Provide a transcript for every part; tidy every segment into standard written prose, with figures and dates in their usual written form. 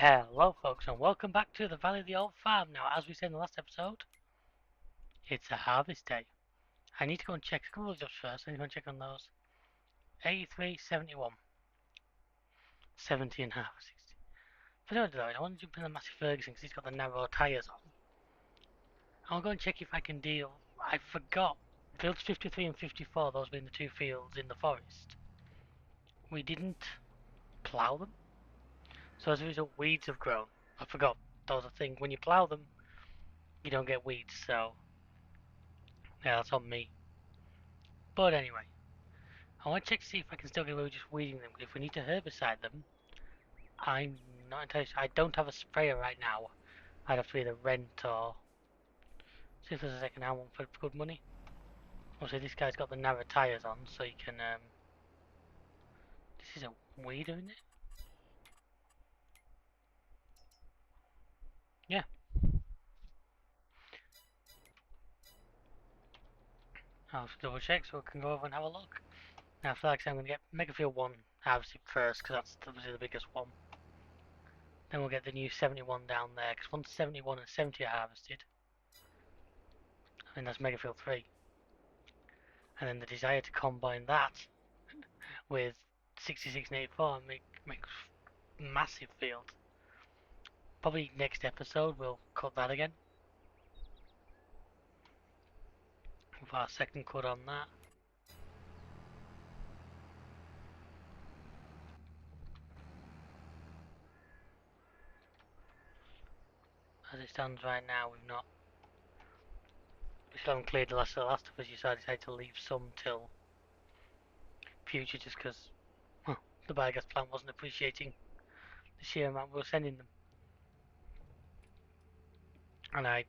Hello folks and welcome back to the Valley of the Old Farm. Now as we said in the last episode, it's a harvest day. I need to go and check a couple of jobs first. I need to go and check on those. 83, 71, 70 and a half, 60. But I want to jump in the Massey Ferguson because he's got the narrow tyres on. I'll go and check if I can deal. I forgot. Fields 53 and 54, those being the two fields in the forest. We didn't plough them. So as a result, weeds have grown. I forgot. Those are things. When you plough them, you don't get weeds. So yeah, that's on me. But anyway, I want to check to see if I can still get away with just weeding them. If we need to herbicide them, I'm not entirely sure. I don't have a sprayer right now. I'd have to either rent or see if there's a second-hand one for good money. Obviously, this guy's got the narrow tyres on, so you can. This is a weeder, isn't it? Yeah. I'll have to double check so we can go over and have a look. Now, for like I said, I'm going to get Mega Field 1 harvested first, because that's obviously the biggest one. Then we'll get the new 71 down there, because once 71 and 70 are harvested, I think that's Mega Field 3. And then the desire to combine that with 66 and 84 makes massive field. Probably next episode we'll cut that again. With our second cut on that. As it stands right now, we still haven't cleared the last of us, so I decided to leave some till future just because well, the biogas plant wasn't appreciating the sheer amount we were sending them. And I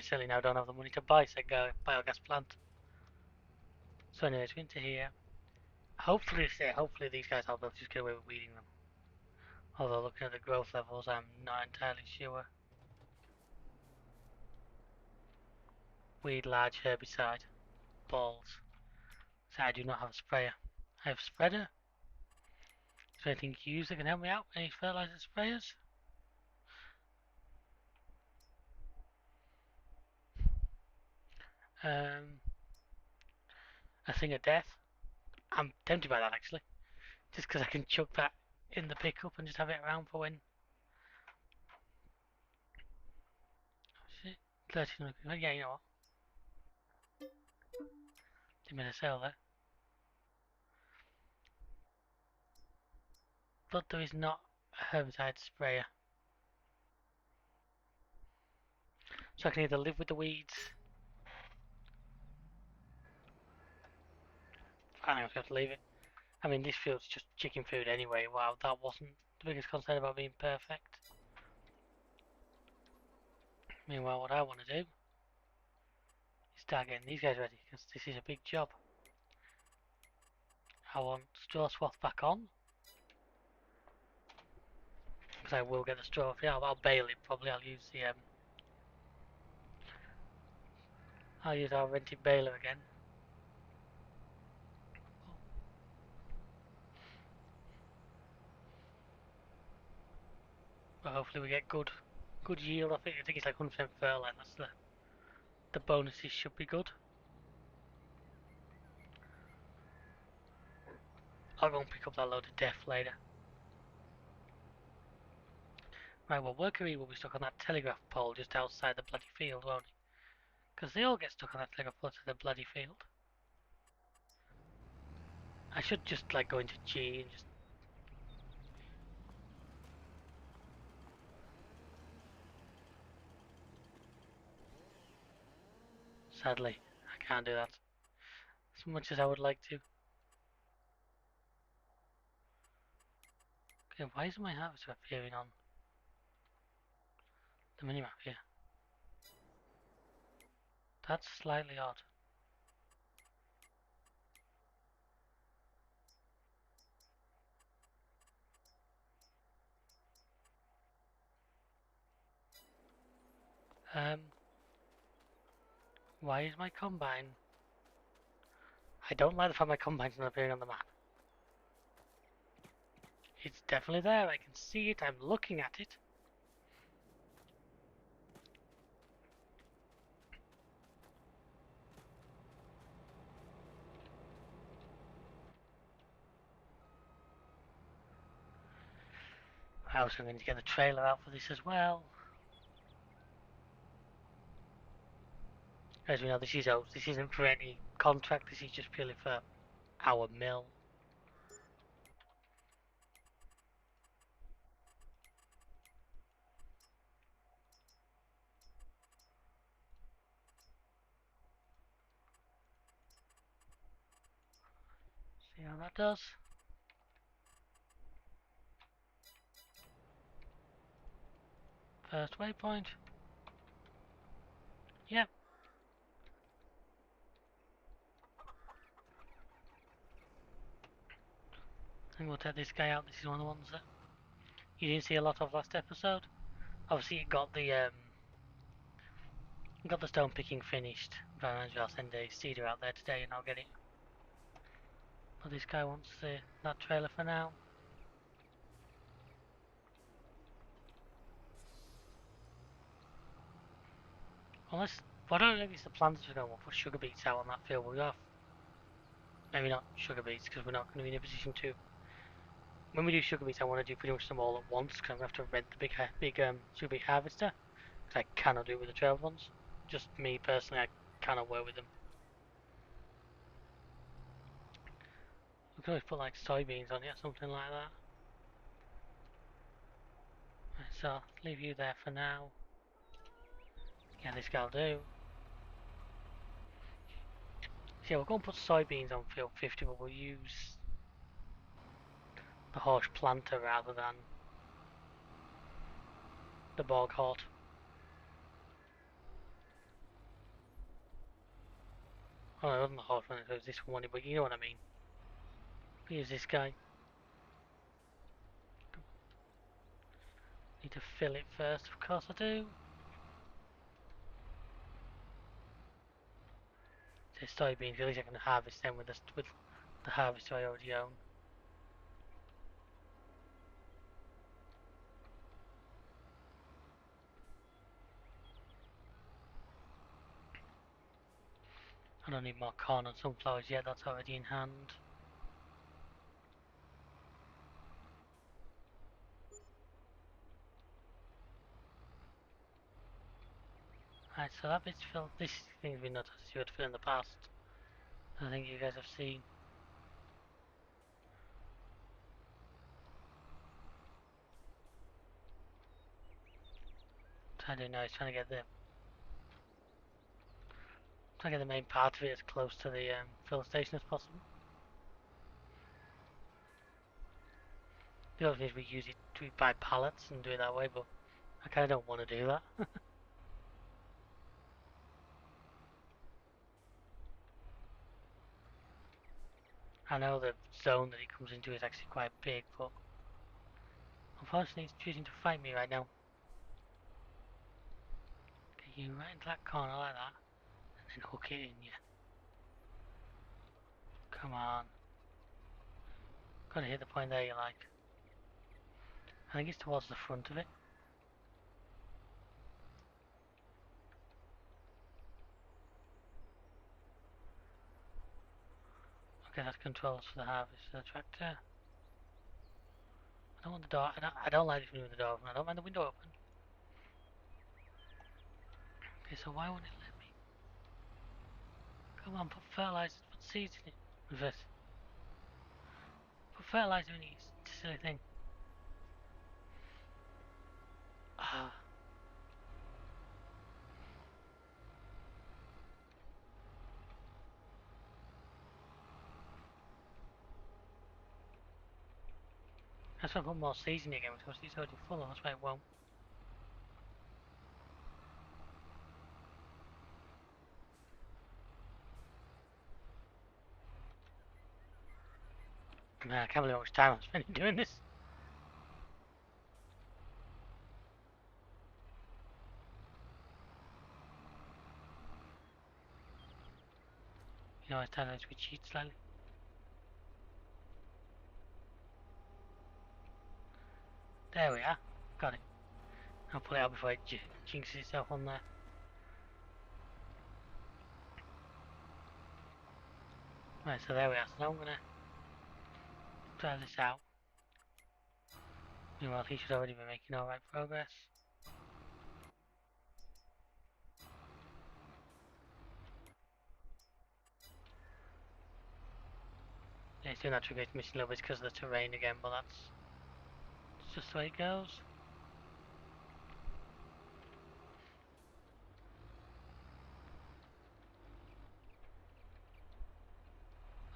certainly now don't have the money to buy said biogas plant. So anyways, we're into here. Hopefully these guys will be able to just get away with weeding them. Although looking at the growth levels, I'm not entirely sure. Weed large herbicide. Balls. So I do not have a sprayer. I have a spreader. Is there anything you use that can help me out? Any fertilizer sprayers? Um, a thing of death. I'm tempted by that actually. Just because I can chuck that in the pickup and just have it around for when. Shit. 1300. Yeah, you know what? Didn't mean to sell there. But there is not a herbicide sprayer. So I can either live with the weeds. I don't have to leave it. I mean, this field's just chicken food anyway. Wow, that wasn't the biggest concern about being perfect. Meanwhile, what I want to do is start getting these guys ready, because this is a big job. I want straw swath back on, because I will get the straw. Yeah, I'll bale it probably. I'll use our rented baler again. But hopefully we get good yield. I think it's like 100% fertile. That's the bonuses should be good. I'll go and pick up that load of death later. Right, well, Workery will be stuck on that telegraph pole just outside the bloody field, won't he? Because they all get stuck on that telegraph pole to the bloody field. I should just like go into G and just. Sadly, I can't do that as much as I would like to. Okay, why isn't my harvester appearing on the minimap here? That's slightly odd. Um, why is my combine? I don't like the fact my combine's not appearing on the map. It's definitely there, I can see it, I'm looking at it. I also going to get the trailer out for this as well. As we know, this isn't for any contract. This is just purely for our mill. See how that does. First waypoint. Yep. I think we'll take this guy out. This is one of the ones that you didn't see a lot of last episode. Obviously, it got the stone picking finished. But I'll send a seeder out there today, and I'll get it. But this guy wants that trailer for now. Unless, I don't know if it's the plans we're going to put sugar beets out on that field. We have maybe not sugar beets because we're not going to be in a position to. When we do sugar beets, I want to do pretty much them all at once because I'm going to have to rent the big sugar beet harvester because I cannot do it with the trailed ones. Just me personally, I cannot work with them. We could always put like soybeans on it or something like that. Right, so leave you there for now. Yeah, this guy'll do. So yeah, we're going to put soybeans on field 50, but we'll use the horse planter rather than the bog hort. Oh, it wasn't the horse one, it was this one, but you know what I mean. Use this guy. Need to fill it first, of course I do. So soybeans, at least I can harvest them with the harvester I already own. I don't need more corn and sunflowers yet, that's already in hand. Right, so that bit's filled. This thing's been noticed you had to fill in the past. I think you guys have seen. Trying to do now is trying to get the main part of it as close to the fill station as possible. The other thing is we use it to buy pallets and do it that way, but I kind of don't want to do that. I know the zone that it comes into is actually quite big, but unfortunately it's choosing to fight me right now. Get you right into that corner like that, and then hook it in you. Come on. Gotta hit the point there you like. I think it's towards the front of it. Okay, that's controls for the harvester tractor. I don't want the door. I don't like this with the door open. I don't mind the window open. Okay, so why won't it let me? Come on, put fertilizer, put seeds in it. What's this? Put fertilizer in it, you silly thing. Ah, that's why I put more seeds in it again because it's already full. That's why it won't. Man, I can't believe how much time I'm spending doing this. You know, it's time to cheat slightly. There we are. Got it. I'll pull it out before it jinxes itself on there. Right, so there we are. So now I'm gonna try this out. Meanwhile, he should already be making alright progress. Yeah, he's doing that trigger mission a little bit because of the terrain again, but that's just the way it goes.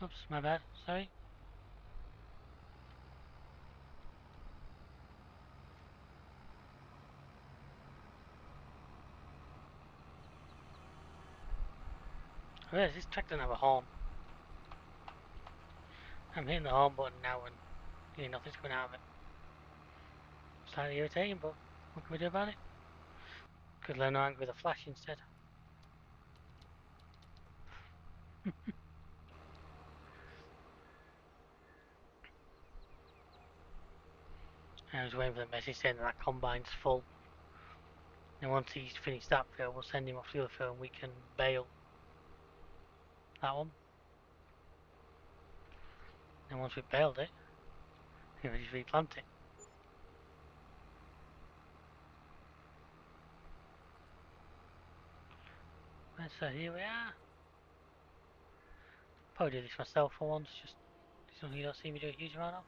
Oops, my bad, sorry. I realize this track doesn't have a horn. I'm hitting the horn button now and nothing's coming out of it. Slightly irritating, but what can we do about it? Could learn to angle with a flash instead. I was waiting for the message saying that combine's full. And once he's finished that field, we'll send him off the other field and we can bail that one. And once we've bailed it, we can just replant it. And so here we are. Probably do this myself for once, just something you don't see me do a huge amount of.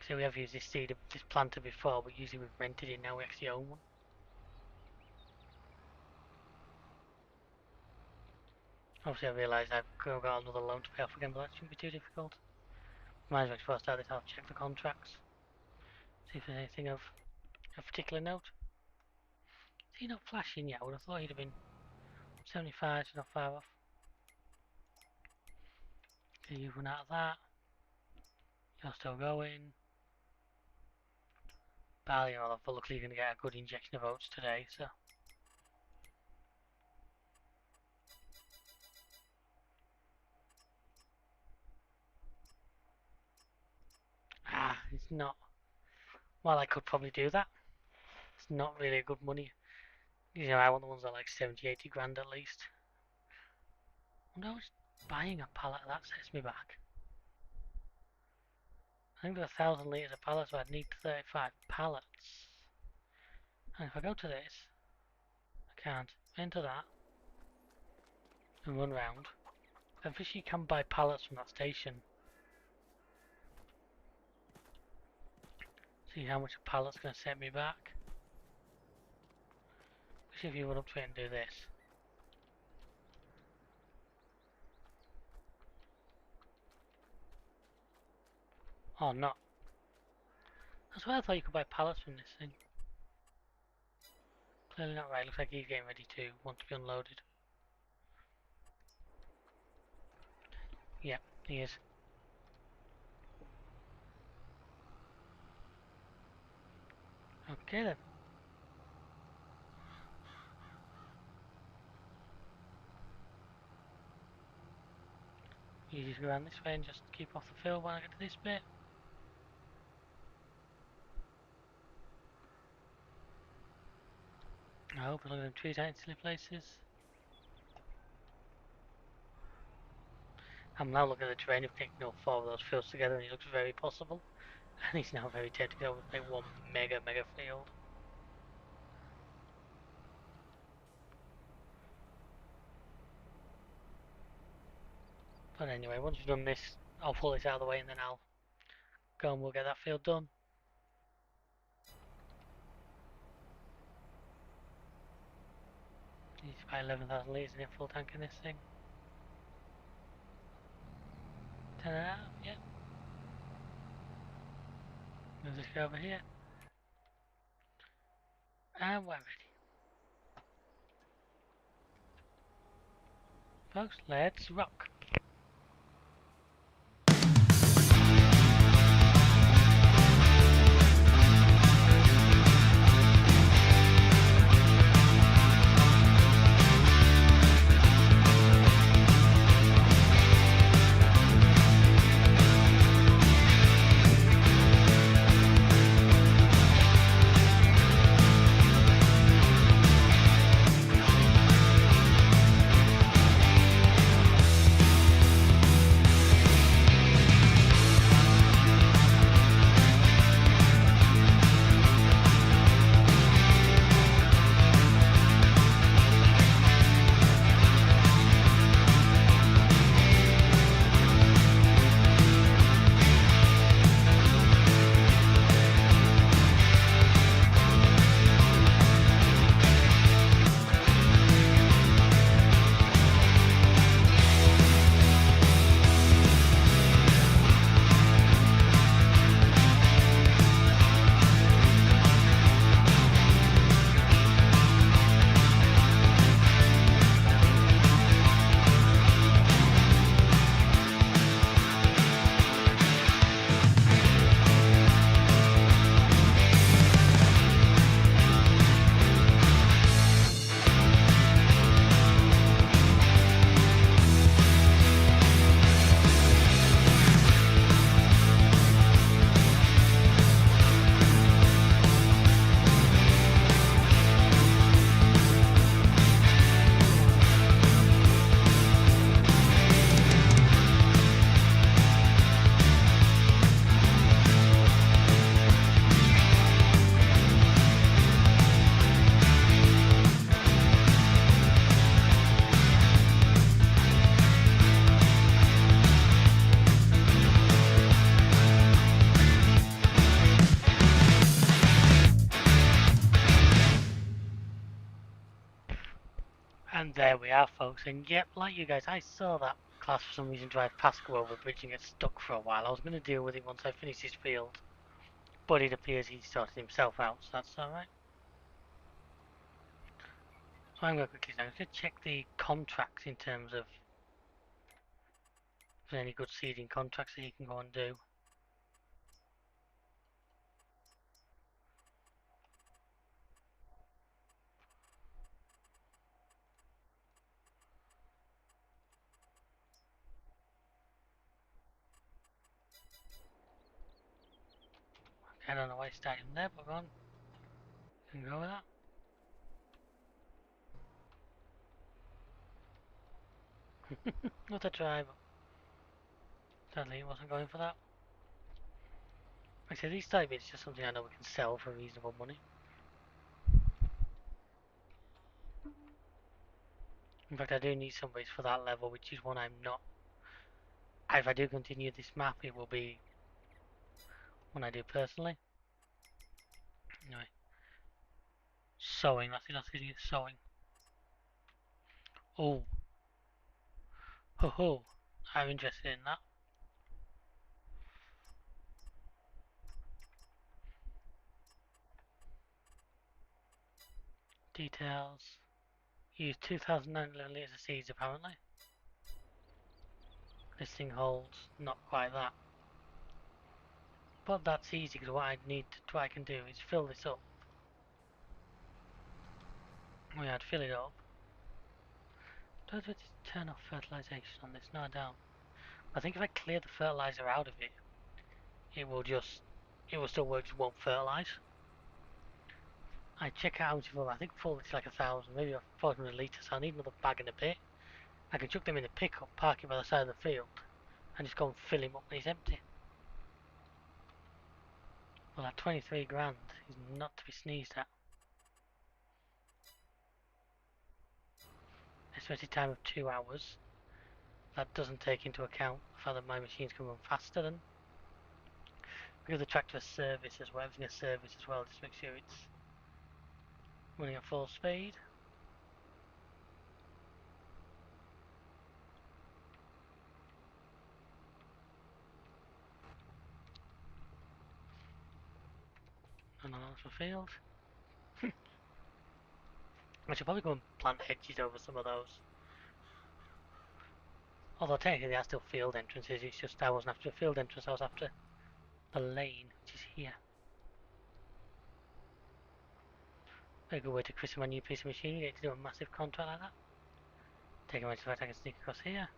So we have used this seed, this planter before, but usually we've rented it, now we actually own one. Obviously I realise I've got another loan to pay off again, but that shouldn't be too difficult. Might as well before I start this, I'll check the contracts. See if there's anything of particular note. Is he not flashing yet? I would have thought he'd have been 75, so not far off. Okay, you've run out of that. You're still going. Barley and all that, but luckily you're going to get a good injection of oats today, so. It's not. Well, I could probably do that. It's not really a good money. I want the ones that are like 70, 80 grand at least. I wonder how much buying a pallet of that sets me back. I think there's 1,000 litres of pallets, so I'd need 35 pallets. And if I go to this, I can't enter that and run round. I wish you can buy pallets from that station. See how much a pallet's going to set me back. Wish if you run up to it and do this. Oh, not. That's why I thought you could buy pallets from this thing. Clearly not right. Looks like he's getting ready to want to be unloaded. Yep, he is. Okay then. You just go around this way and just keep off the field when I get to this bit. I hope look at them trees out in silly places. I'm now looking at the terrain of connecting all four of those fields together and it looks very possible. And he's now very tempted to go with like one mega field. But anyway, once we've done this, I'll pull this out of the way and then I'll go and we'll get that field done. Needs about 11,000 litres in it, full tank in this thing. Turn it out, yep. Move this guy over here. And we're ready. Folks, let's rock. And there we are, folks. And yep, like you guys, I saw that class for some reason drive past go over the bridge and get stuck for a while. I was going to deal with it once I finished his field, but it appears he sorted himself out, so that's alright. So I'm going to quickly now just check the contracts in terms of if there's any good seeding contracts that you can go and do. I don't know why I started there, but go on. Can go with that. What a try, but sadly it wasn't going for that. Like I said, these type it's just something I know we can sell for reasonable money. In fact, I do need some base for that level, which is one I'm not. If I do continue this map, it will be one I do personally. Anyway, sewing. That's it. That's it. Sewing. Oh, ho ho! I'm interested in that. Details. Use 2,911 litres of seeds apparently. This thing holds not quite that. But that's easy because what I can do is fill this up. We had to fill it up. Do I have to turn off fertilisation on this? No, I don't. I think if I clear the fertiliser out of it, it will still work, just won't fertilise. I check out how much full. I think full it's like 1,000, maybe 400 litres. So I need another bag and a bit. I can chuck them in the pickup, park it by the side of the field, and just go and fill him up when he's empty. Well, that 23 grand is not to be sneezed at. Estimated time of 2 hours. That doesn't take into account the fact that my machines can run faster than. We give the tractor a service as well, everything a service as well, just to make sure it's running at full speed. And that's my field. I should probably go and plant hedges over some of those. Although technically they are still field entrances, it's just I wasn't after a field entrance, I was after the lane, which is here. Very good way to christen my new piece of machinery, you get to do a massive contract like that. Take a minute so I can sneak across here.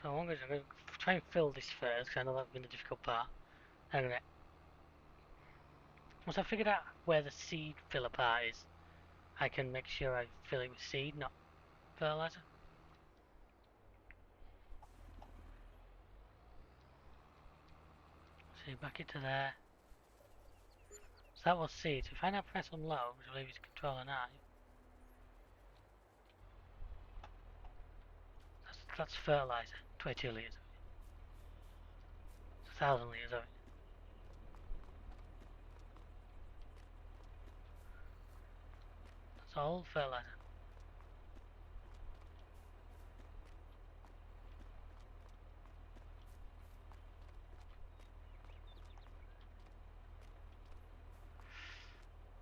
So I'm going to try and fill this first, because I know that's been the difficult part. And I'm going to, once I've figured out where the seed filler part is, I can make sure I fill it with seed, not fertilizer. So you back it to there. So that was seed. So if I now press on low, which I believe is control and I, that's fertilizer. 22 litres. 1,000 litres of it. That's all fertilizer.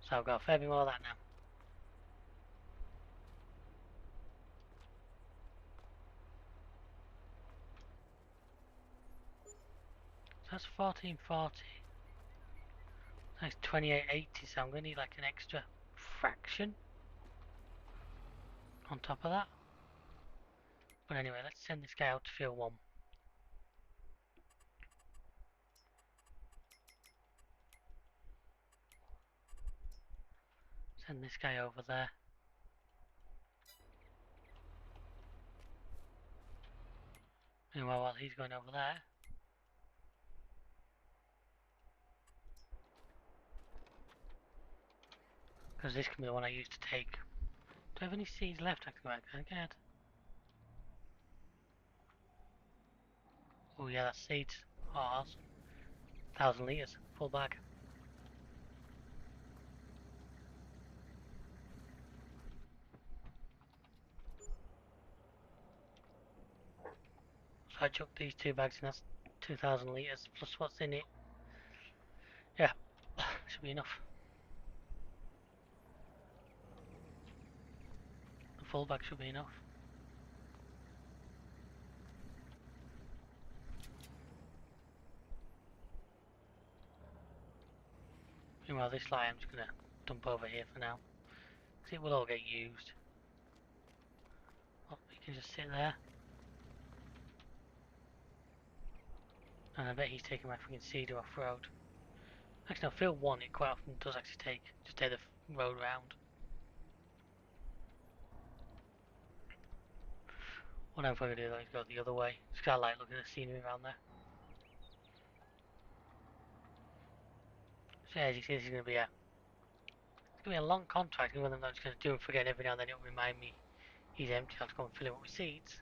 So I've got a fair bit more of that now. So that's 1440. That's 2880, so I'm going to need like an extra fraction on top of that. But anyway, let's send this guy out to field 1. Send this guy over there. Meanwhile, while he's going over there, because this can be the one I used to take. Do I have any seeds left I can go back and get? Oh yeah, that's seeds. Oh, awesome. 1,000 litres, full bag. So I chucked these 2 bags in, that's 2,000 litres plus what's in it. Yeah, should be enough. The full bag should be enough. Meanwhile, this light I'm just going to dump over here for now, because it will all get used. Well, you can just sit there. And I bet he's taking my freaking cedar off road. Actually, no, field 1 it quite often does actually take the road round. What I'm going to do though is go the other way. Just kind of like looking at the scenery around there. So as you see, this is going to be a long contract, even though I'm just going to do and forget every now and then. It'll remind me he's empty. I'll just go and fill it up with seeds.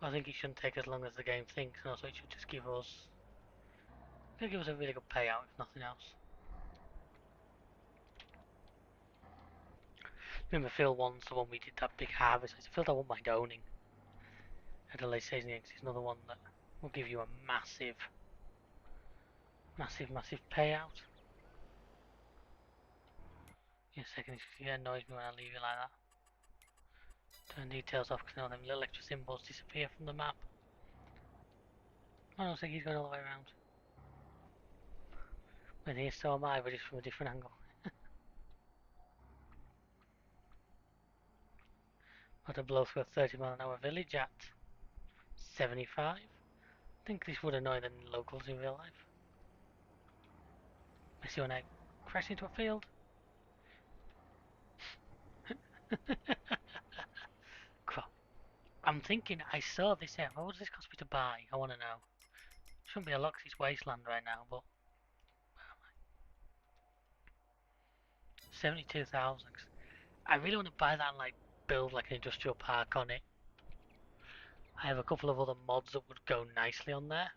I think it shouldn't take as long as the game thinks, and also it should just give us a really good payout if nothing else. Remember, field 1's the one we did that big harvest. It's a field I wouldn't mind owning at a late season. It's another one that will give you a massive payout. In a second, it annoys me when I leave it like that. Turn details off because now them little extra symbols disappear from the map. I don't think he's going all the way around. When he is, so am I, but just from a different angle. Got to blow through a 30-mile-an-hour village at 75. I think this would annoy the locals in real life. I see when I crash into a field. Crap. I'm thinking I saw this here. What would this cost me to buy? I want to know. Shouldn't be a lot because it's wasteland right now, but 72,000. I really want to buy that and like build like an industrial park on it. I have a couple of other mods that would go nicely on there.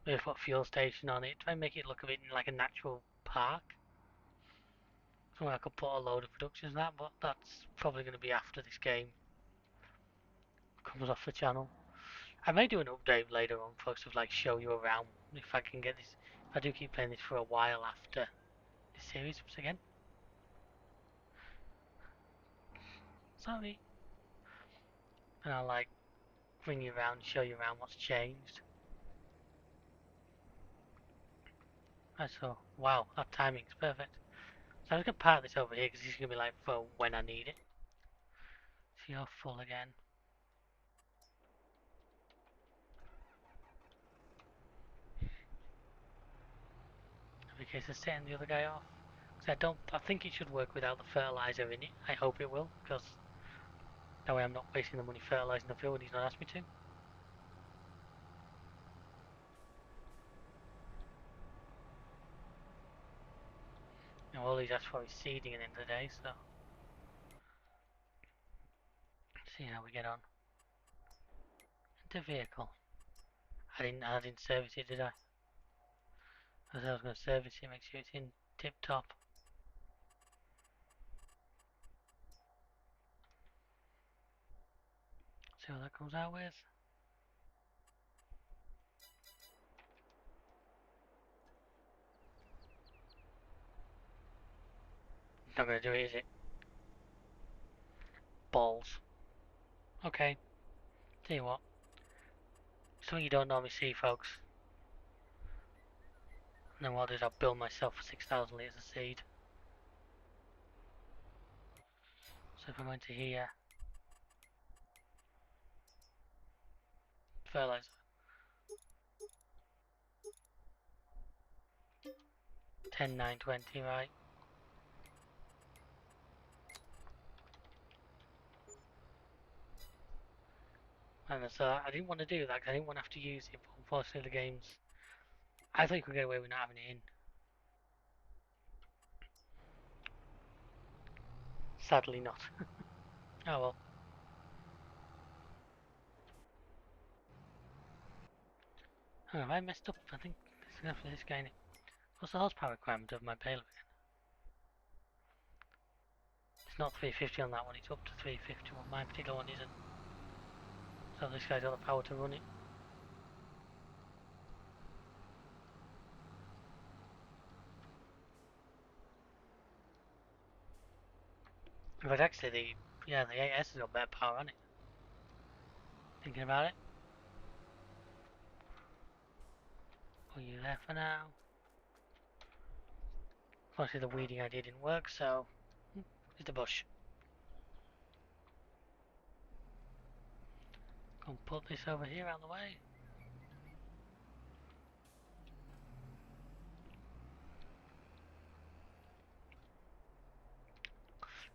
Maybe put a fuel station on it. Try and make it look a bit like a natural park. Somewhere I could put a load of productions and that, but that's probably going to be after this game comes off the channel. I may do an update later on, folks, of like show you around if I can get this. If I do keep playing this for a while after this series, once again. Sorry. And I'll like bring you around, show you around what's changed. So, wow, that timing's perfect. So I'm just going to park this over here because this is going to be like for when I need it. So you're full again. In case of setting the other guy off. Because I think it should work without the fertilizer in it. I hope it will, because that way I'm not wasting the money fertilizing the field when he's not asked me to. Now all he's asked for is seeding at the end of the day, so see how we get on. Into vehicle. I didn't service it, did I? I said I was going to service it, make sure it's in tip top. See what that comes out with. Not going to do it, is it? Balls. Okay. Tell you what. Something you don't normally see, folks. And then what I'll do is I'll build myself 6,000 litres of seed. So if I go into here, fertilizer. 10, 9, 20, right? And so I didn't want to do that because I didn't want to have to use it, but unfortunately the game's... I thought you could get away with not having it in. Sadly not. Oh well. Oh, have I messed up? I think it's enough for this guy. What's the horsepower requirement of my baler again? It's not 350 on that one, it's up to 350, well my particular one isn't. So this guy's got the power to run it. But actually the 8S has got better power on it. Thinking about it. Are you there for now? Obviously the weeding idea didn't work, so here's the bush. Go and put this over here out of the way.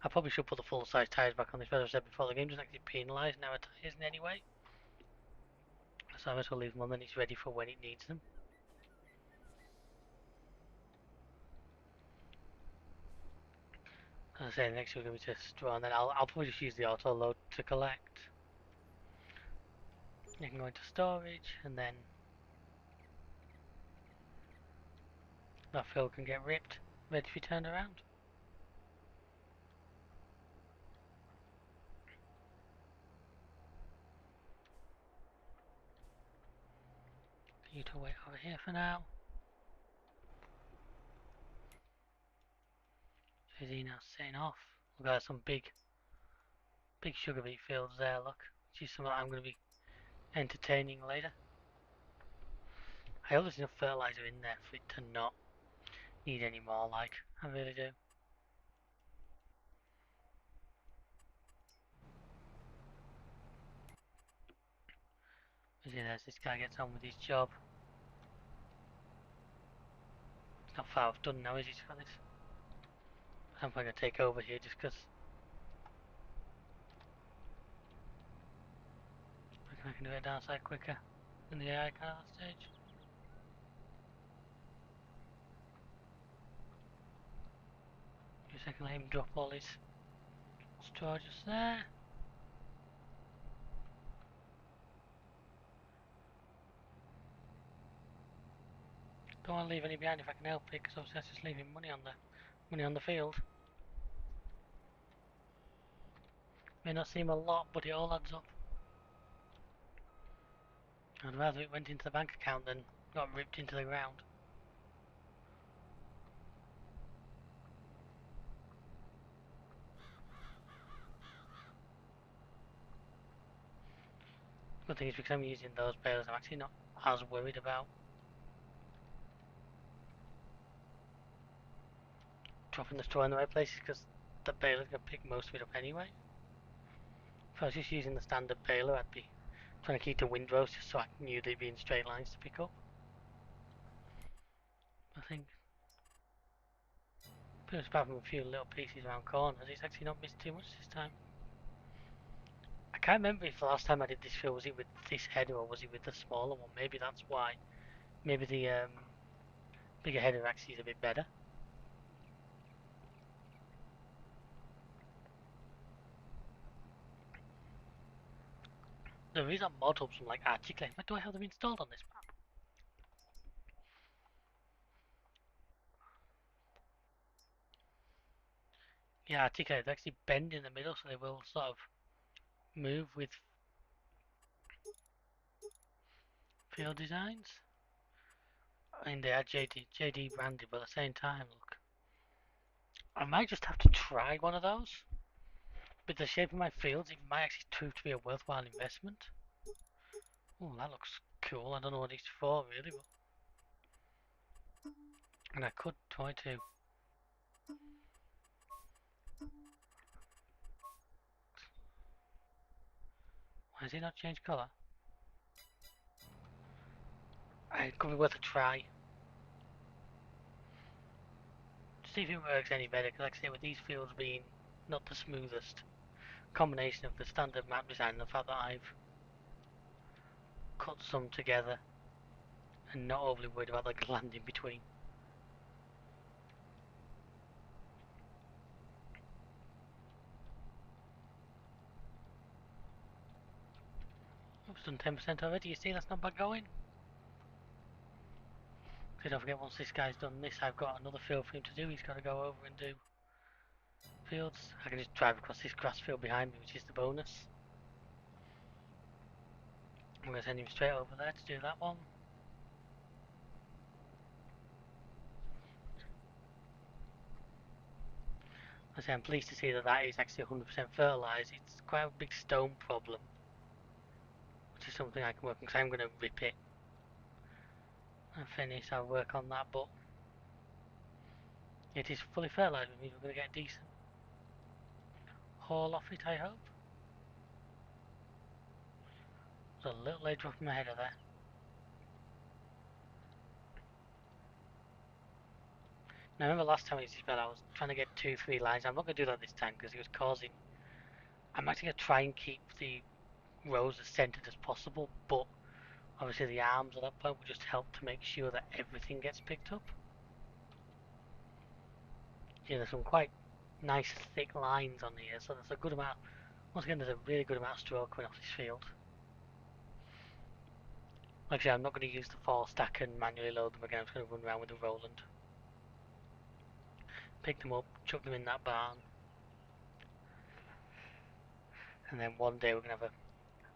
I probably should put the full size tyres back on this, as I said before, the game doesn't actually penalise our tyres in any way. So I might as well leave them on, then it's ready for when it needs them. As I say, next we're going to be to straw, and then I'll probably just use the auto load to collect. You can go into storage, and then that fill can get ripped, ready to be turned around. You to wait over here for now. So is he now setting off? We've got some big sugar beet fields there, look. Which is something I'm going to be entertaining later. I hope there's enough fertilizer in there for it to not need any more, like, I really do. As this guy gets on with his job. It's not far off done now, is he, for this? I'm going to take over here just because I can do it downside quicker than the AI can at that stage. Give a second, let him drop all his straw just there. Don't want to leave any behind if I can help it, because obviously that's just leaving money on the field. May not seem a lot, but it all adds up. I'd rather it went into the bank account than got ripped into the ground. Good thing is because I'm using those balers, I'm actually not as worried about dropping the straw in the right places, because the baler's going to pick most of it up anyway. If I was just using the standard baler, I'd be trying to keep the windrows just so I knew they'd be in straight lines to pick up. I think, apart from a few little pieces around corners, it's actually not missed too much this time. I can't remember if the last time I did this field was it with this header or was it with the smaller one. Maybe that's why. Maybe the bigger header actually is a bit better. There is a mod hub from like Articulate. Why do I have them installed on this map? Yeah, Articulate, they actually bend in the middle so they will sort of move with field designs. I mean, they are JD branded, but at the same time, look. I might just have to try one of those. With the shape of my fields, it might actually prove to be a worthwhile investment. Oh, that looks cool. I don't know what it's for, really, but... And I could try to... Why has it not changed colour? It could be worth a try. See if it works any better, because like I say, with these fields being not the smoothest combination of the standard map design and the fact that I've cut some together and not overly worried about the land in between. I've done 10% already, you see that's not bad going. So don't forget, once this guy's done this, I've got another field for him to do. He's got to go over and do fields. I can just drive across this grass field behind me, which is the bonus. I'm going to send him straight over there to do that one. I say I'm pleased to see that that is actually 100% fertilised. It's quite a big stone problem, which is something I can work on because I'm going to rip it and finish. I'll work on that, but it is fully fertilised, which means we're going to get a decent haul off it, I hope. There's a little edge off my head of there. Now, I remember last time we spelled, I was trying to get 2-3 lines. I'm not going to do that this time because it was causing. I'm actually going to try and keep the rows as centered as possible, but obviously the arms at that point will just help to make sure that everything gets picked up. Yeah, there's some quite nice thick lines on here, so there's a good amount. Once again, there's a really good amount of stroke coming off this field. Like I said, I'm not going to use the 4-stack and manually load them again. I'm just going to run around with the Roland. Pick them up, chuck them in that barn. And then one day we're going to have a...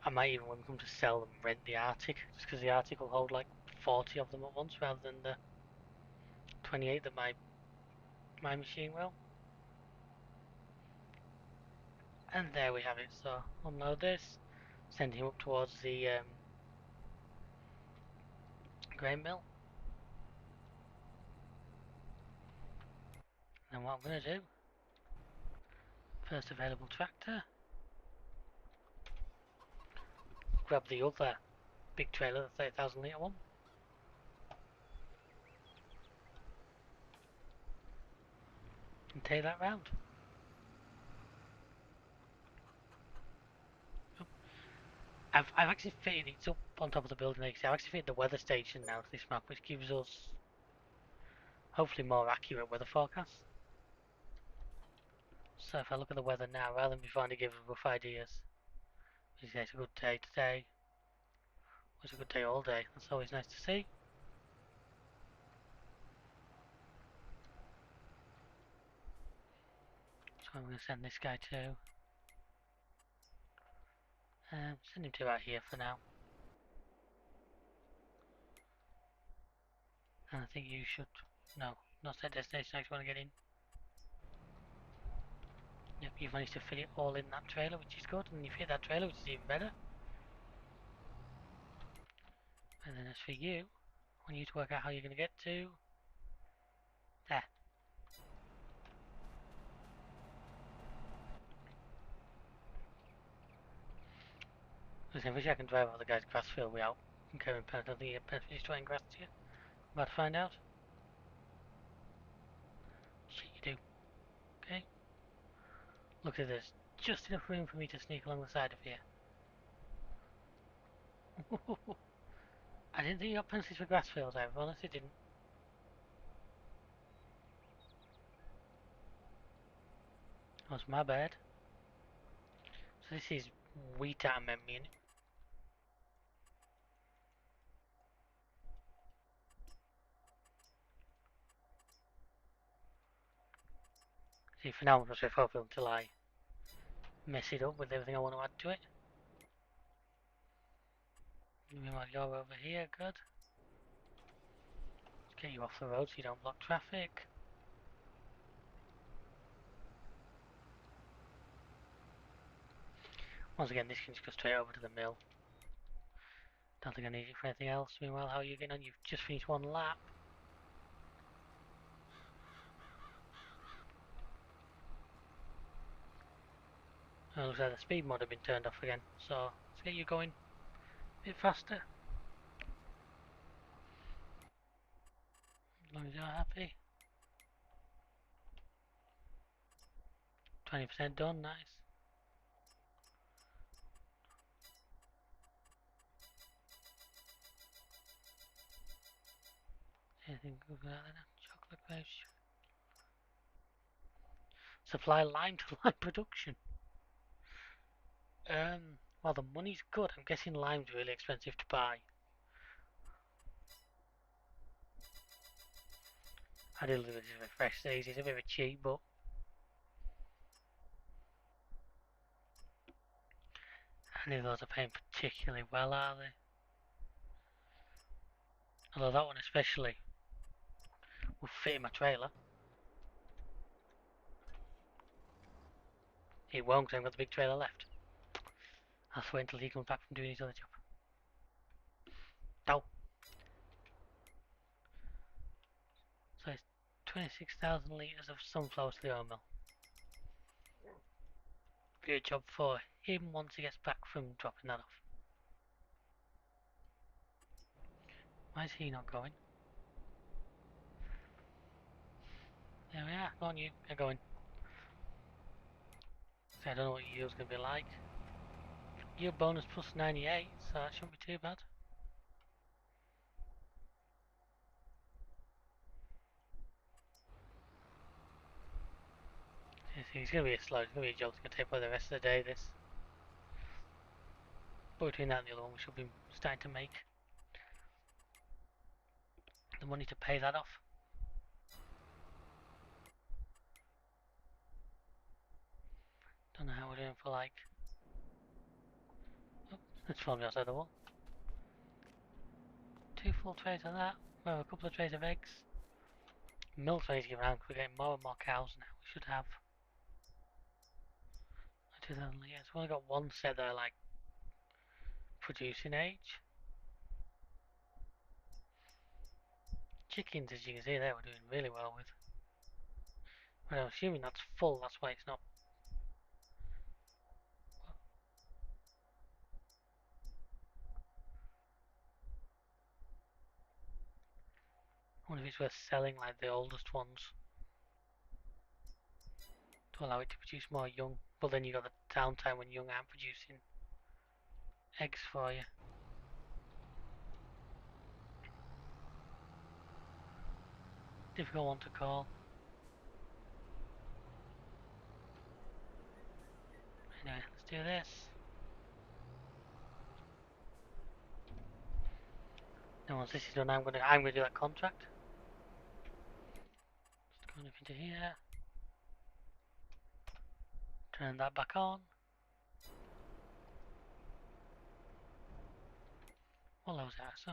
I might even, when we come to sell them, rent the Arctic. Just because the Arctic will hold like 40 of them at once rather than the 28 that my machine will. And there we have it. So unload this, send him up towards the grain mill. And what I'm going to do, first available tractor, grab the other big trailer, the 30,000 litre one, and take that round. I've actually fitted it up on top of the building. I've actually fitted the weather station now to this map, which gives us hopefully more accurate weather forecasts. So if I look at the weather now, rather than me trying to give rough ideas, it's a good day today, it's a good day all day. That's always nice to see. So I'm going to send this guy to. Send him to right here for now. And I think you should. No, not set destination. I just want to get in. Yep, you've managed to fit it all in that trailer, which is good. And you fit that trailer, which is even better. And then as for you, I want you to work out how you're going to get to there. Because I wish I can drive over the guy's grass field without incurring penalty destroying grass to you. I'm about to find out. Shit, you do. Okay. Look at this. Just enough room for me to sneak along the side of here. I didn't think you got penalties for grass fields, I honestly didn't. That's my bad. So this is wheat at me. See, for now I'm going to stay focused until I mess it up with everything I want to add to it. Meanwhile, you're over here, good. Let's get you off the road so you don't block traffic. Once again, this can just go straight over to the mill. Don't think I need it for anything else. Meanwhile, how are you getting on? You've just finished one lap. Oh, looks like the speed mod had been turned off again. So, let's get you going a bit faster. As long as you're happy. 20% done, nice. Anything good with that then? Chocolate pouch. Supply lime to lime production. Well, the money's good. I'm guessing lime's really expensive to buy. I did a little bit of a fresh daisy. It's a bit of a cheap, but Any of those are paying particularly well, are they? Although that one especially will fit in my trailer. It won't because I've got the big trailer left. I'll have to wait until he comes back from doing his other job. No. So it's 26,000 litres of sunflower seed oil. Good job for him once he gets back from dropping that off. Why is he not going? There we are. Go on, you. Get going. So I don't know what your yield's going to be like. Yield bonus plus 98, so that shouldn't be too bad. It's going to be a slow, it's going to be a job. It's going to take probably the rest of the day, this. But between that and the other one, we should be starting to make the money to pay that off. Don't know how we're doing for like... Oh, it's falling outside the wall. 2 full trays of that. We have a couple of trays of eggs. Milk trays given out, we're getting more and more cows now. We should have 2,000 litres. We've only got one set that are like producing age. Chickens, as you can see there, we're doing really well with. But I'm assuming that's full, that's why it's not. I wonder if it's worth selling like the oldest ones to allow it to produce more young. But then you got the downtime when young aren't producing eggs for you. Difficult one to call. Anyway, let's do this. Then once this is done, I'm gonna do that contract. Just going up into here. Turn that back on. What level's that? So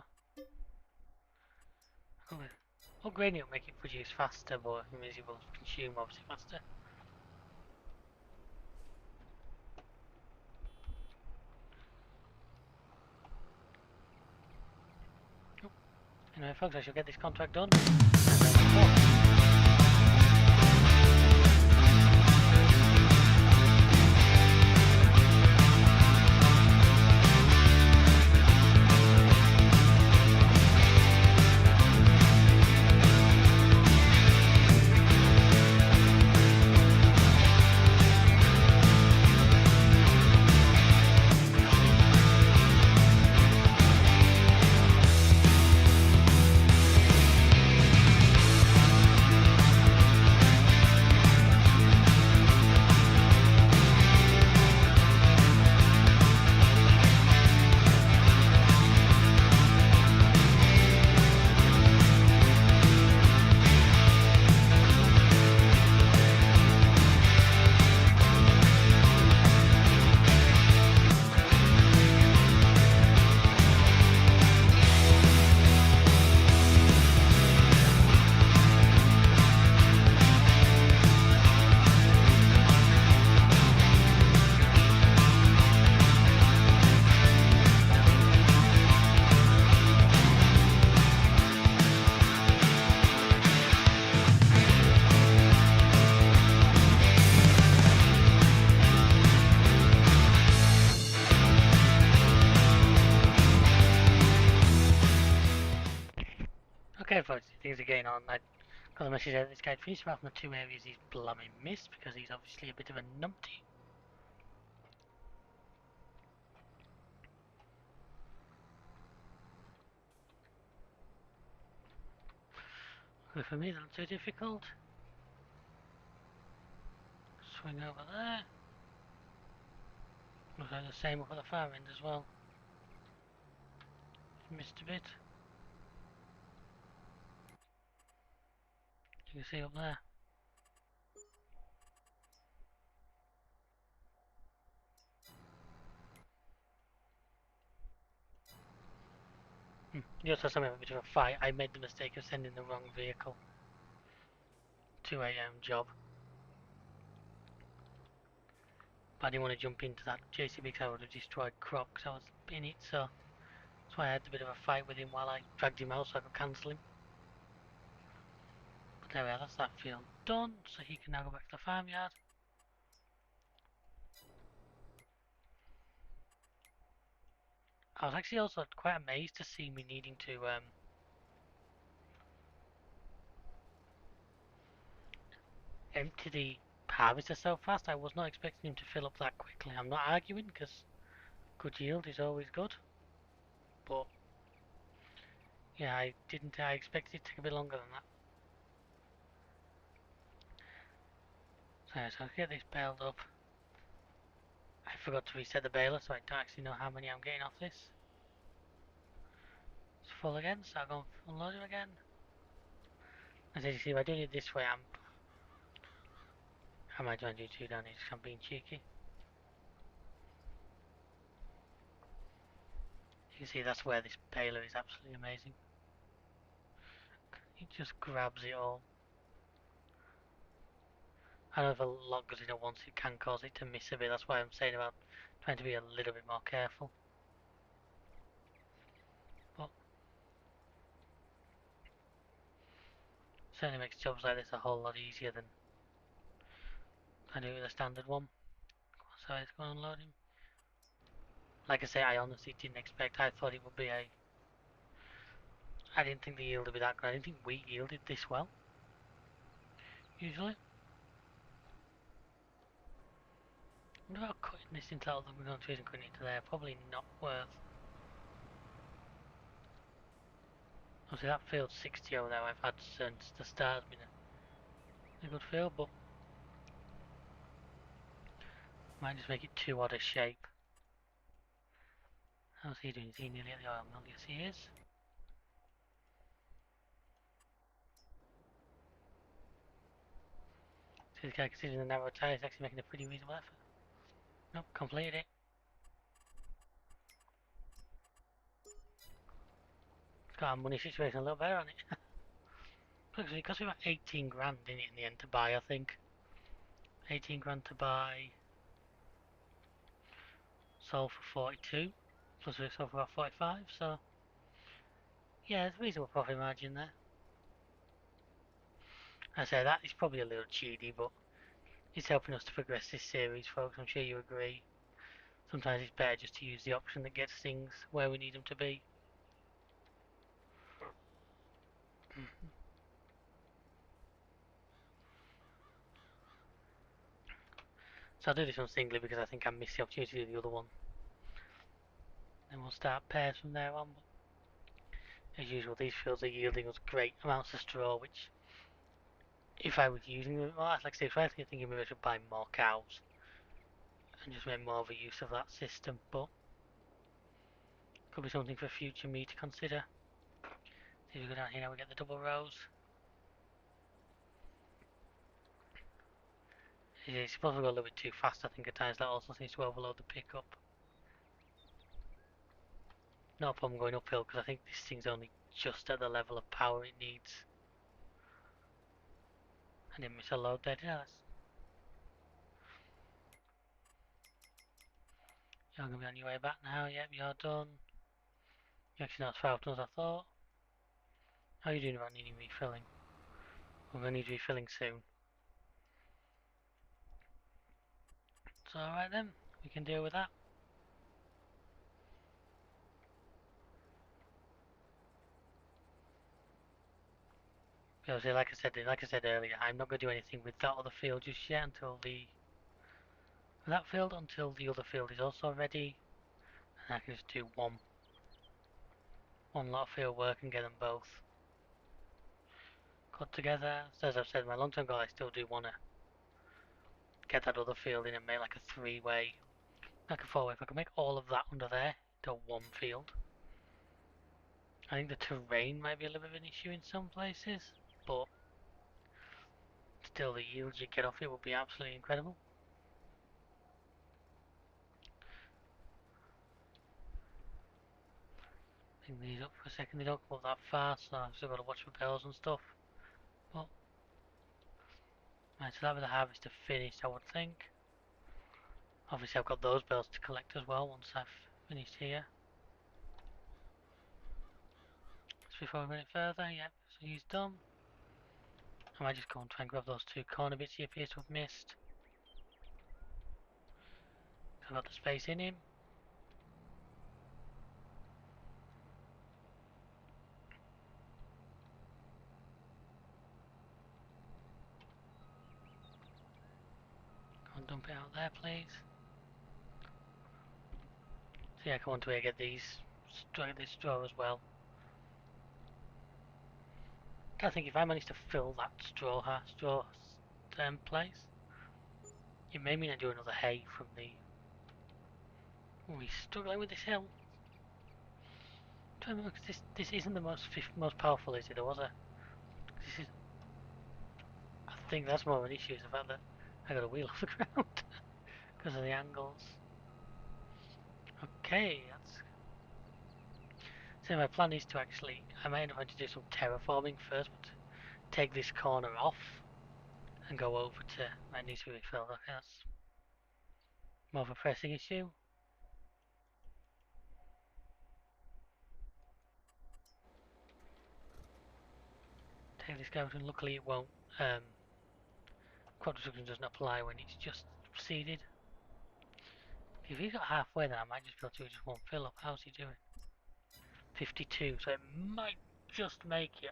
upgrading it will make it produce faster, but it means it will consume obviously faster. Anyway, folks, I shall get this contract done. And then we'll go. Okay, folks, things are going on. I got the message out this guy finished apart from the 2 areas he's blooming missed because he's obviously a bit of a numpty. But for me, that's too difficult. Swing over there. Looks like the same up at the far end as well. Missed a bit. You can see up there. You also saw me have a bit of a fight. I made the mistake of sending the wrong vehicle to a job. But I didn't want to jump into that JCB because I would have destroyed Crocs. I was in it, so that's why I had a bit of a fight with him while I dragged him out so I could cancel him. But there we are, that's that field done, so he can now go back to the farmyard. I was actually also quite amazed to see me needing to empty the harvester so fast. I was not expecting him to fill up that quickly. I'm not arguing because good yield is always good, but yeah, I expected it to take a bit longer than that. So I'll get this baled up. I forgot to reset the baler, so I don't actually know how many I'm getting off this. It's full again, so I'll go and unload it again. As you see, if I do it this way, I might try and do two down here because I'm being cheeky. You can see that's where this baler is absolutely amazing. It just grabs it all. I know if a lot goes in at once, it can cause it to miss a bit. That's why I'm saying about trying to be a little bit more careful. But certainly makes jobs like this a whole lot easier than I do with a standard one. So let's go and unload him. Like I say, I honestly didn't expect. I thought it would be a. I didn't think the yield would be that good. I didn't think wheat yielded this well. Usually. I wonder about cutting this into all the we're going to and cutting it to there. Probably not worth. Obviously that field's 60 over there. I've had since the start. Has been a good field, but might just make it too odd a shape. How's he doing? Is he nearly at the oil mill? Yes, he is. So this guy, considering the narrow tyre, is actually making a pretty reasonable effort. Nope, completed it. It's got our money situation a little better on it. Actually, because we got 18 grand in it in the end to buy, I think. 18 grand to buy. Sold for 42. Plus we sold for about 45, so yeah, there's a reasonable profit margin there. I say that is probably a little cheedy, but it's helping us to progress this series, folks. I'm sure you agree. Sometimes it's better just to use the option that gets things where we need them to be. So I'll do this one singly because I think I missed the opportunity to do the other one. Then we'll start pairs from there on. But as usual, these fields are yielding us great amounts of straw, which if I was using them, well, like I say, if I was thinking maybe I should buy more cows and just make more of a use of that system, but could be something for future me to consider. See if we go down here now, we get the double rows. It's supposed to go a little bit too fast, I think, at times. That also seems to overload the pickup. No problem going uphill because I think this thing's only just at the level of power it needs. I didn't miss a load there, did I? You're going to be on your way back now. Yep, you're done. You're actually not as far as I thought. How are you doing about needing refilling? We're going to need refilling soon. So alright then, we can deal with that. Because like I said earlier, I'm not going to do anything with that other field just yet until the other field is also ready. And I can just do one lot of field work and get them both cut together. So as I've said, my long-term goal, I still do want to get that other field in and make like a three-way, like a four-way. If I can make all of that under there to one field. I think the terrain might be a little bit of an issue in some places, but still the yields you get off it would be absolutely incredible. Bring these up for a second. They don't come up that fast, so I've still got to watch for bells and stuff. But right, so that'll be the harvester finished, I would think. Obviously, I've got those bells to collect as well once I've finished here. Just before we went further, yep, so he's done. I might just go and try and grab those two corner bits he appears to have missed. I've got the space in him. Go and dump it out there, please. So yeah, I want to get these, this straw as well. I think if I manage to fill that straw place, it may mean I do another hay from the. We're struggling with this hill. This isn't the most powerful, is it? Or was it? This is. I think that's more of an issue. Is the fact that I got a wheel off the ground because of the angles. Okay, that's. So my plan is to actually. I might have to do some terraforming first, but take this corner off and go over to. That needs to be refilled. Okay, that's more of a pressing issue. Take this out, and luckily it won't. Crop destruction doesn't apply when it's just seeded. If he got halfway, then I might just be able to do just one fill up. How's he doing? 52, so it might just make it.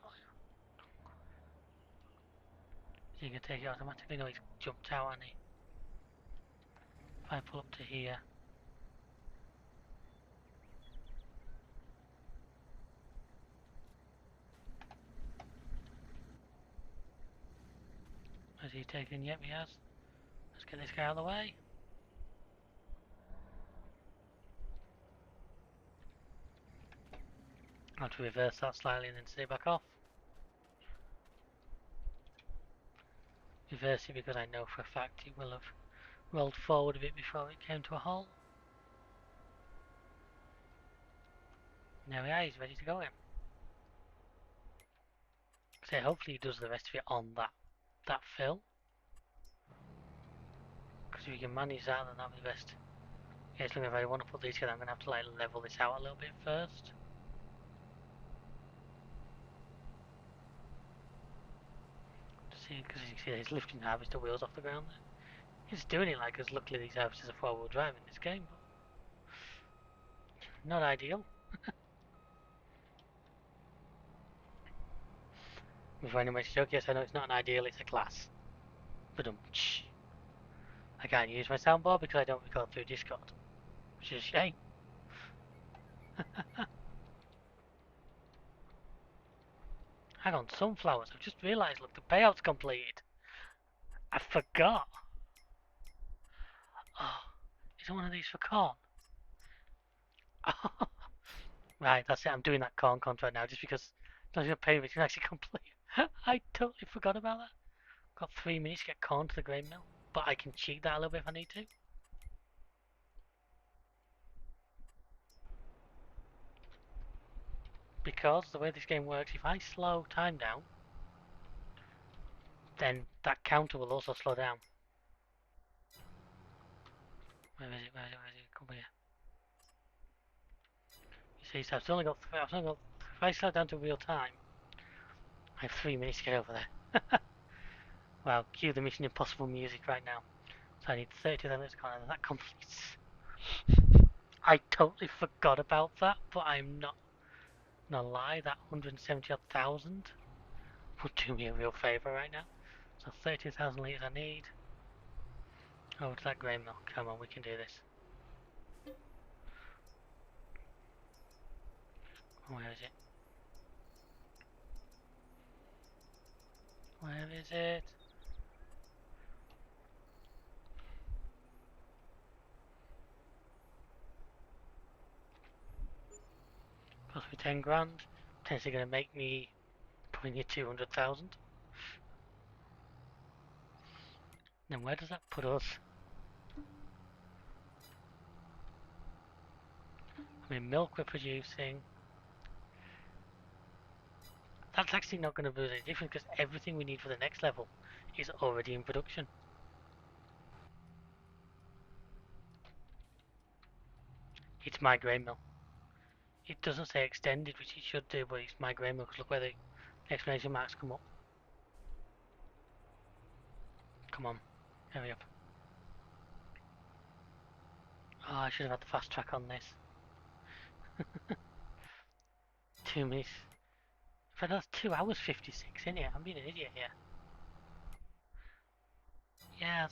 So you can take it automatically. No, he's jumped out, hasn't he? If I pull up to here. Has he taken? Yep, he has. Let's get this guy out of the way. I'll have to reverse that slightly and then stay back off. Reverse it because I know for a fact it will have rolled forward a bit before it came to a halt. There we are, he's ready to go in. So hopefully he does the rest of it on that fill. Because if we can manage that, then that'll be the best. Yeah, so if I want to put these together, I'm going to have to like level this out a little bit first. See, because you can see he's lifting harvester wheels off the ground there. He's doing it like, because luckily these harvesters are four-wheel drive in this game, but not ideal. Before anyone makes a joke, yes, I know it's not an ideal, it's a class. But I can't use my soundboard because I don't record through Discord, which is a shame. Hang on, sunflowers. I've just realised, look, the payout's completed. I forgot. Oh, is there one of these for corn? Right, that's it. I'm doing that corn contract now just because I'm not going to pay me to actually complete. I totally forgot about that. Got 3 minutes to get corn to the grain mill, but I can cheat that a little bit if I need to. Because the way this game works, if I slow time down, then that counter will also slow down. Where is it? Where is it? Where is it? Come here. You see, so I've only got. If I slow down to real time, I have 3 minutes to get over there. Well, cue the Mission Impossible music right now. So I need 30 minutes to and that completes. I totally forgot about that, but I'm not gonna lie, that 170,000 would do me a real favour right now. So 32,000 litres I need. Over to that grain mill. Come on, we can do this. Where is it? Where is it? Cost me 10 grand. Potentially going to make me probably need 200,000. Then where does that put us? I mean, milk we're producing. That's actually not going to be any different because everything we need for the next level is already in production. It's my grain mill. It doesn't say extended, which it should do, but it's my grain mill because look where the exclamation marks come up. Come on, hurry up. Oh, I should have had the fast track on this. 2 minutes. In fact, that's 2 hours 56 in it. I'm being an idiot here. Yeah,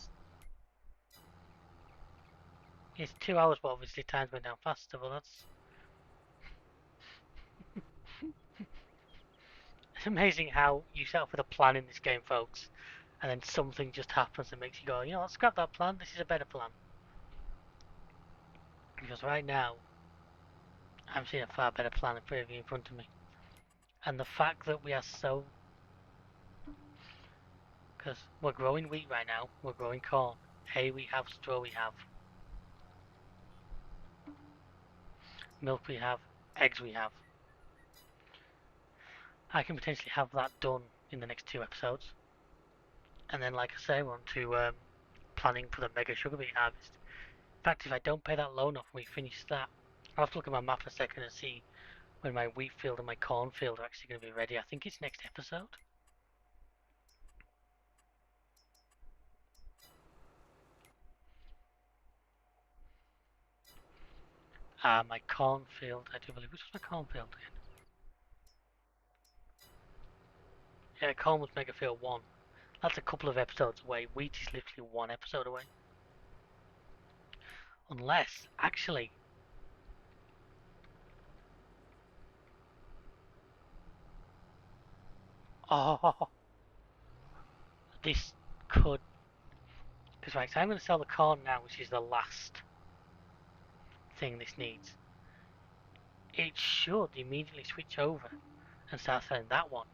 it's 2 hours, but obviously time's going down faster, but that's... It's amazing how you set up with a plan in this game, folks, and then something just happens that makes you go, you know what, scrap that plan, this is a better plan. Because right now, I'm seeing a far better plan in front of me. And the fact that we are so... Because we're growing wheat right now, we're growing corn, hay we have, straw we have, milk we have, eggs we have. I can potentially have that done in the next 2 episodes. And then, like I say, we're on to planning for the mega sugar beet harvest. In fact, if I don't pay that loan off when we finish that, I'll have to look at my map in a second and see when my wheat field and my corn field are actually going to be ready. I think it's next episode. My cornfield, I do believe. Which was my cornfield again? Yeah, corn was Mega Field 1. That's a couple of episodes away. Wheat is literally 1 episode away. Unless, actually... Oh, this could... Because right, so I'm going to sell the corn now, which is the last thing this needs. It should immediately switch over and start selling that one.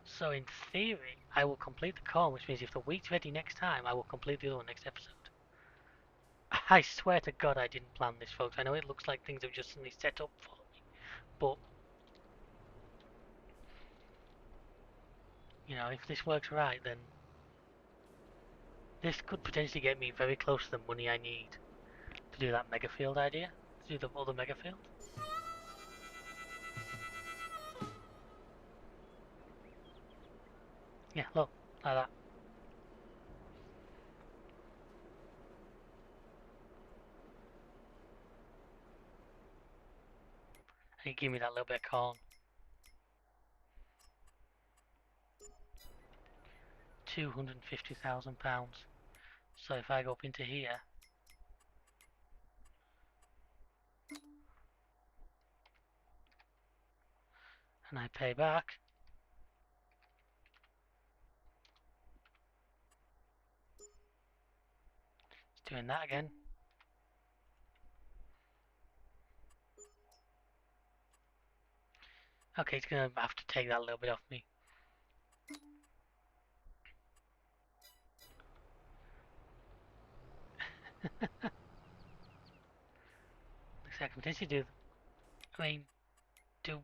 So in theory, I will complete the corn, which means if the wheat's ready next time, I will complete the other one next episode. I swear to God I didn't plan this, folks. I know it looks like things have just suddenly set up for me, but, you know, if this works right, then this could potentially get me very close to the money I need to do that mega field idea, to do the other mega field. Yeah, look, like that. And give me that little bit of corn. £250,000. So if I go up into here, and I pay back, it's doing that again. Okay, it's going to have to take that a little bit off me. Looks like I can potentially do... I mean, do...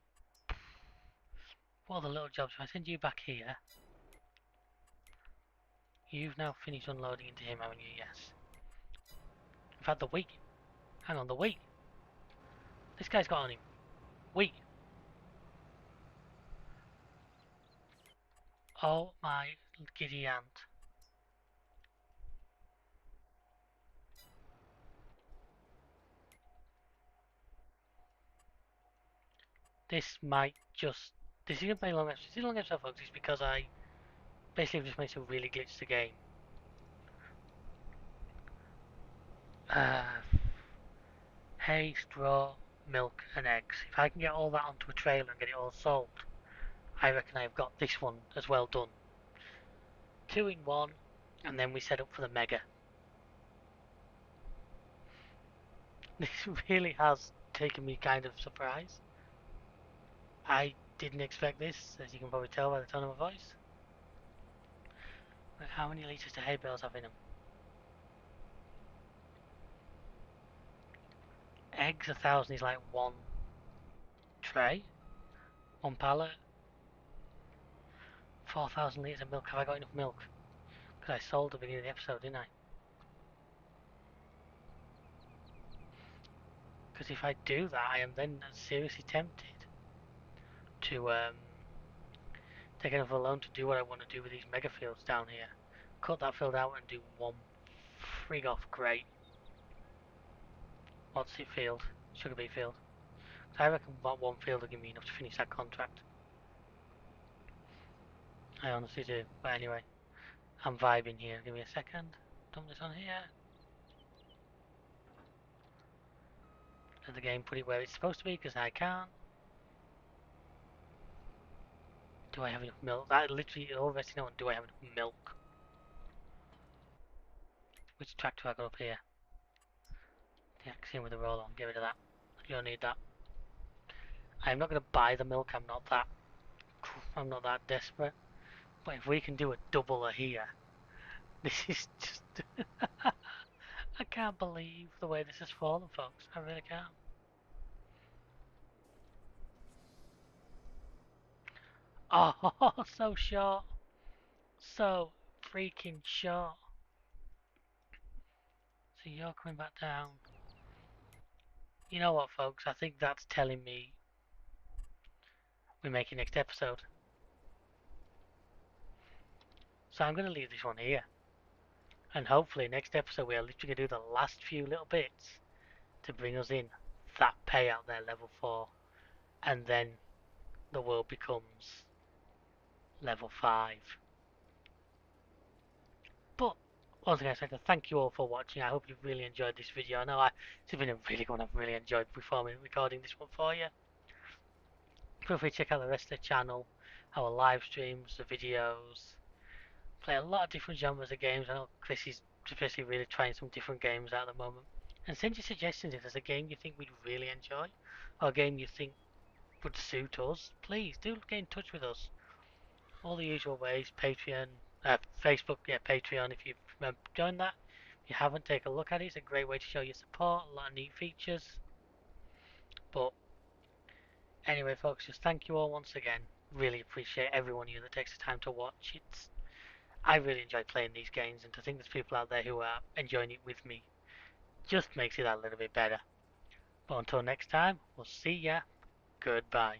What are the little jobs? If I send you back here... You've now finished unloading into him, haven't you? Yes. In fact, the wheat. Hang on, the wheat. This guy's got on him. Wheat. Oh my giddy aunt. This might just... This isn't very long episode. This is a long episode, folks. It's because I basically just managed to really glitch the game. Uh, hay, straw, milk, and eggs. If I can get all that onto a trailer and get it all sold, I reckon I've got this one as well done. 2 in 1, and then we set up for the mega. This really has taken me kind of surprise. I didn't expect this, as you can probably tell by the tone of my voice. Like, how many litres do hay bales have in them? Eggs, 1,000 is like 1 tray. One pallet. 4,000 litres of milk. Have I got enough milk? Because I sold at the beginning of the episode, didn't I? Because if I do that, I am then seriously tempted to take another loan to do what I want to do with these mega fields down here. Cut that field out and do one frig off great. What's it field? Sugar beet field. So I reckon one field will give me enough to finish that contract. I honestly do. But anyway, I'm vibing here. Give me a second. Dump this on here. Let the game put it where it's supposed to be because I can't. Do I have enough milk? That literally all resting on. Do I have enough milk? Which tractor I got up here? The Axiom with the roll on. Get rid of that. You don't need that. I'm not going to buy the milk. I'm not that desperate. But if we can do a doubler here, this is just. I can't believe the way this has fallen, folks. I really can't. Oh, so short. So freaking short. So you're coming back down. You know what, folks? I think that's telling me we're making next episode. So I'm going to leave this one here. And hopefully next episode we are literally going to do the last few little bits to bring us in that payout there, level 4. And then the world becomes level 5. But once again, I'd like to thank you all for watching. I hope you've really enjoyed this video. I know it's been a really good one. I've really enjoyed recording this one for you. Feel free to check out the rest of the channel, our live streams, the videos. Play a lot of different genres of games. I know Chris is especially really trying some different games out at the moment. And send your suggestions if there's a game you think we'd really enjoy, or a game you think would suit us. Please do get in touch with us. All the usual ways: Patreon, Facebook, yeah, Patreon. If you've joined that, if you haven't, take a look at it. It's a great way to show your support. A lot of neat features. But anyway, folks, just thank you all once again. Really appreciate every one of you that takes the time to watch. I really enjoy playing these games, and to think there's people out there who are enjoying it with me just makes it that little bit better. But until next time, we'll see ya. Goodbye.